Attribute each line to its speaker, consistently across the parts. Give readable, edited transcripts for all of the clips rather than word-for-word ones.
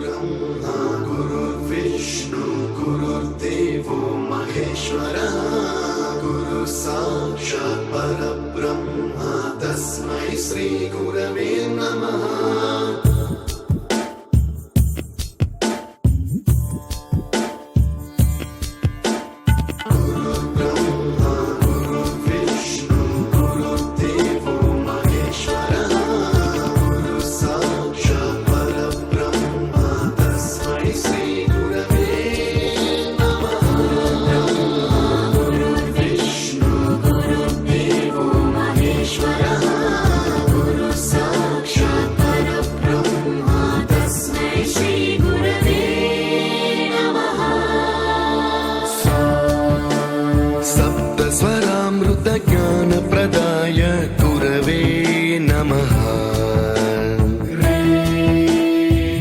Speaker 1: ब्रह्मा गुरुर्विष्णु गुरुर्देवो महेश्वरः गुरु साक्षात् परब्रह्म तस्मै श्री गुरवे नमः।
Speaker 2: ज्ञानप्रदाय गुरवे नमः।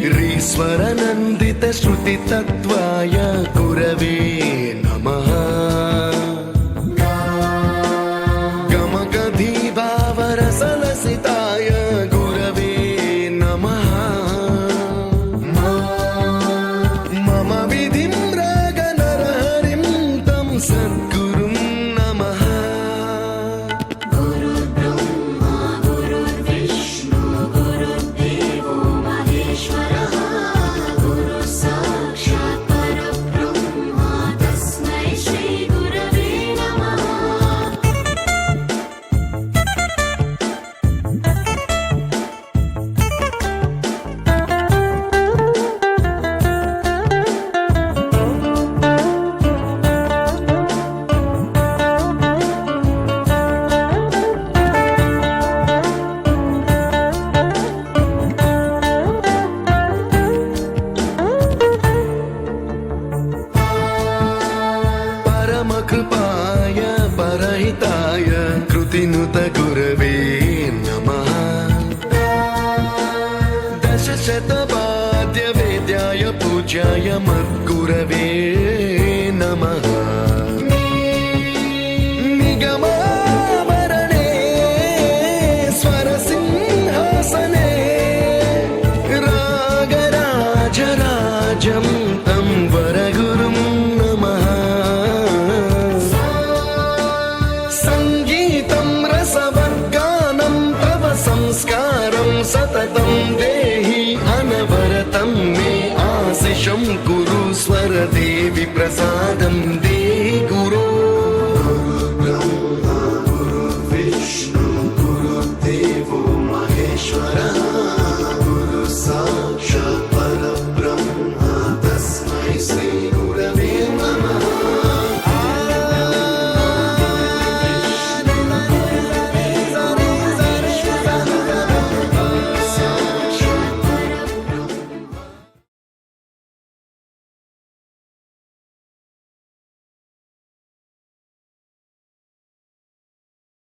Speaker 2: ह्रीश्वरनन्दितश्रुतितत्त्वाय गुरवे नमः। गमगधीभावरसलसिताय गुरवे नमः। मम विधिं रागनरहरिं तं सद्गुरुं कृपाय परहिताय कृतिनुत गुरवे नमः। दशशतवाद्यवेद्याय पूज्याय मद्गुरवे नमः। निगमाभरणे स्वरसिंहासने रागराजराजं तं वरगुरुं नमः। संस्कारं सततं देहि अनवरतं मे आशिषं कुरु स्वरदेवि प्रसादं।